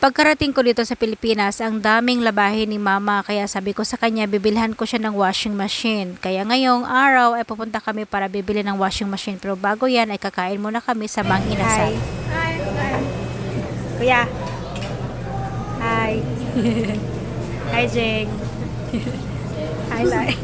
Pagkarating ko dito sa Pilipinas, ang daming labahin ni mama kaya sabi ko sa kanya bibilhan ko siya ng washing machine. Kaya ngayong araw ay pupunta kami para bibili ng washing machine. Pero bago yan ay kakain muna kami sa Mang Inasal. Hi. Kuya. Hi. Hi, Jeng. Hi, Lai.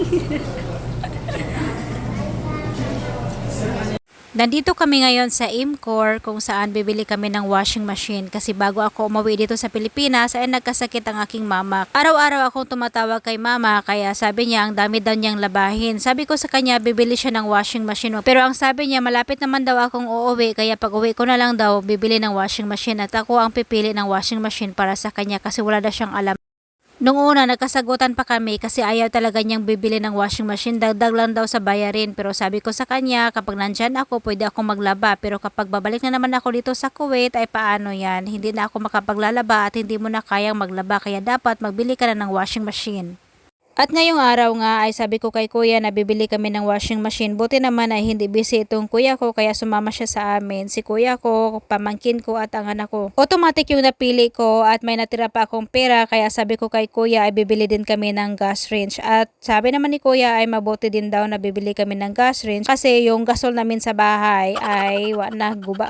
Nandito kami ngayon sa Imcor kung saan bibili kami ng washing machine kasi bago ako umuwi dito sa Pilipinas ay nagkasakit ang aking mama. Araw-araw akong tumatawag kay mama kaya sabi niya ang dami daw niyang labahin. Sabi ko sa kanya bibili siya ng washing machine pero ang sabi niya malapit naman daw akong uuwi kaya pag uwi ko na lang daw bibili ng washing machine at ako ang pipili ng washing machine para sa kanya kasi wala na siyang alam. Nung una, nagkasagutan pa kami kasi ayaw talaga niyang bibili ng washing machine. Dagdag lang daw sa bayarin. Pero sabi ko sa kanya, kapag nandyan ako, pwede akong maglaba. Pero kapag babalik na naman ako dito sa Kuwait, ay paano yan? Hindi na ako makapaglalaba at hindi mo na kayang maglaba. Kaya dapat magbili ka na ng washing machine. At ngayong araw nga ay sabi ko kay kuya na bibili kami ng washing machine. Buti naman ay hindi busy itong kuya ko kaya sumama siya sa amin. Si kuya ko, pamangkin ko at ang anak ko. Automatic yung napili ko at may natira pa akong pera kaya sabi ko kay kuya ay bibili din kami ng gas range. At sabi naman ni kuya ay mabuti din daw na bibili kami ng gas range kasi yung gasol namin sa bahay ay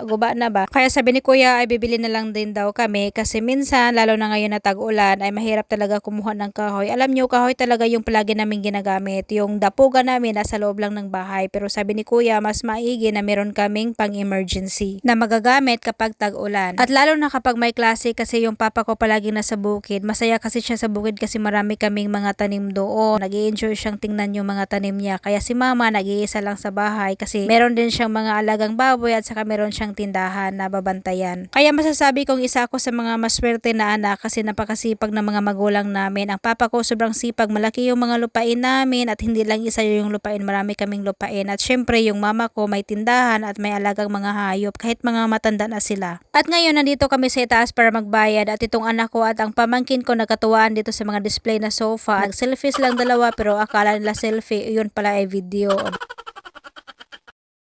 guba na ba. Kaya sabi ni kuya ay bibili na lang din daw kami kasi minsan lalo na ngayon na tag-ulan ay mahirap talaga kumuha ng kahoy. Alam nyo kahoy talaga yung palagi namin ginagamit. Yung dapugan namin nasa loob lang ng bahay. Pero sabi ni kuya, mas maigi na meron kaming pang-emergency na magagamit kapag tag-ulan. At lalo na kapag may klase kasi yung papa ko palagi nasa bukid. Masaya kasi siya sa bukid kasi marami kaming mga tanim doon. Nag-i-enjoy siyang tingnan yung mga tanim niya. Kaya si mama nag-iisa lang sa bahay kasi meron din siyang mga alagang baboy at saka meron siyang tindahan na babantayan. Kaya masasabi kong isa ako sa mga maswerte na anak kasi napakasipag ng mga magulang namin. Ang papa ko sobrang sipag, malaki yung mga lupain namin at hindi lang isa yung lupain, marami kaming lupain. At syempre yung mama ko may tindahan at may alagang mga hayop kahit mga matanda na sila. At ngayon nandito kami sa itaas para magbayad at itong anak ko at ang pamangkin ko nagkatuwaan dito sa mga display na sofa. Nag-selfies lang dalawa pero akala nila selfie, yun pala ay video.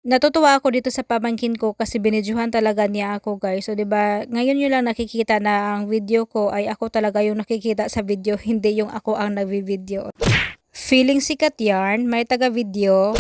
Natutuwa ako dito sa pamangkin ko kasi binidyohan talaga niya ako guys. So 'di ba? Ngayon niyo lang nakikita na ang video ko ay ako talaga yung nakikita sa video, hindi yung ako ang nagvi-video. Feeling sikat yarn, may taga-video.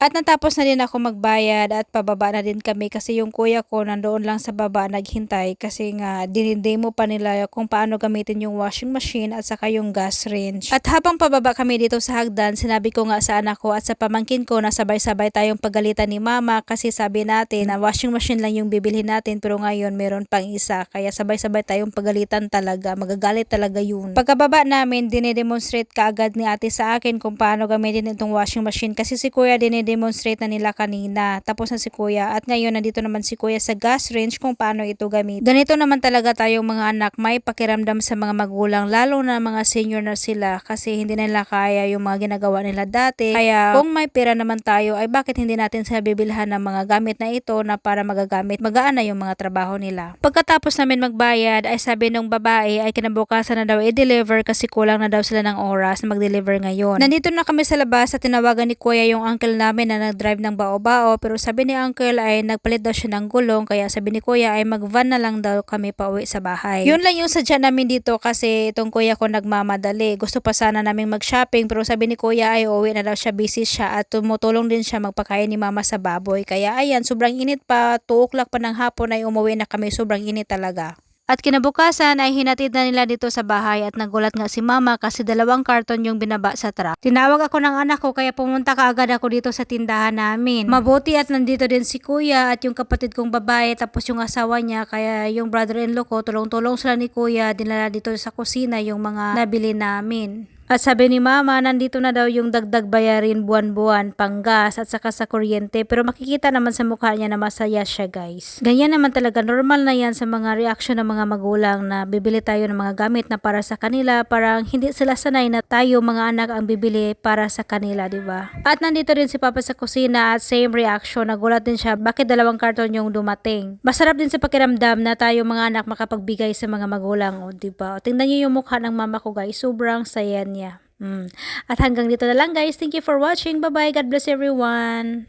At natapos na din ako magbayad at pababa na din kami kasi yung kuya ko nandoon lang sa baba naghintay kasi nga dinidemo pa nila kung paano gamitin yung washing machine at saka yung gas range. At habang pababa kami dito sa hagdan, sinabi ko nga sa anak ko at sa pamangkin ko na sabay-sabay tayong pagalitan ni mama kasi sabi natin na washing machine lang yung bibilhin natin pero ngayon meron pang isa. Kaya sabay-sabay tayong pagalitan talaga, magagalit talaga yun. Pagkababa namin, dinedemonstrate kaagad ni ate sa akin kung paano gamitin itong washing machine kasi si kuya demonstrate na nila kanina. Tapos na si kuya at ngayon nandito naman si kuya sa gas range kung paano ito gamit. Ganito naman talaga tayong mga anak, may pakiramdam sa mga magulang lalo na mga senior na sila kasi hindi nila kaya yung mga ginagawa nila dati. Kaya kung may pera naman tayo ay bakit hindi natin sila bibilhan ng mga gamit na ito na para magagamit, magaan na yung mga trabaho nila. Pagkatapos namin magbayad ay sabi nung babae ay kinabukasan na daw i-deliver kasi kulang na daw sila ng oras na mag-deliver ngayon. Nandito na kami sa labas at tinawagan ni kuya yung uncle namin na nag-drive ng bao-bao pero sabi ni uncle ay nagpalit daw siya ng gulong kaya sabi ni kuya ay mag-van na lang daw kami pauwi sa bahay. Yun lang yung sadya namin dito kasi itong kuya ko nagmamadali. Gusto pa sana naming mag-shopping pero sabi ni kuya ay uwi na daw siya, busy siya at tumutulong din siya magpakain ni mama sa baboy. Kaya ayan, sobrang init pa, 2 o'clock pa ng hapon ay umuwi na kami, sobrang init talaga. At kinabukasan ay hinatid na nila dito sa bahay at nagulat nga si mama kasi 2 karton yung binaba sa truck. Tinawag ako ng anak ko kaya pumunta kaagad ako dito sa tindahan namin. Mabuti at nandito din si kuya at yung kapatid kong babae tapos yung asawa niya kaya yung brother-in-law ko tulong-tulong sila ni kuya, dinala dito sa kusina yung mga nabili namin. At sabi ni mama, nandito na daw yung dagdag bayarin buwan-buwan, panggas at saka sa kuryente. Pero makikita naman sa mukha niya na masaya siya guys. Ganyan naman talaga, normal na yan sa mga reaksyon ng mga magulang na bibili tayo ng mga gamit na para sa kanila. Parang hindi sila sanay na tayo mga anak ang bibili para sa kanila, di ba? At nandito din si papa sa kusina at same reaction. Nagulat din siya, bakit 2 karton yung dumating? Masarap din sa pakiramdam na tayo mga anak makapagbigay sa mga magulang, o di ba? Tingnan niyo yung mukha ng mama ko guys, sobrang saya niya. At hanggang dito na lang guys. Thank you for watching. Bye bye. God bless everyone.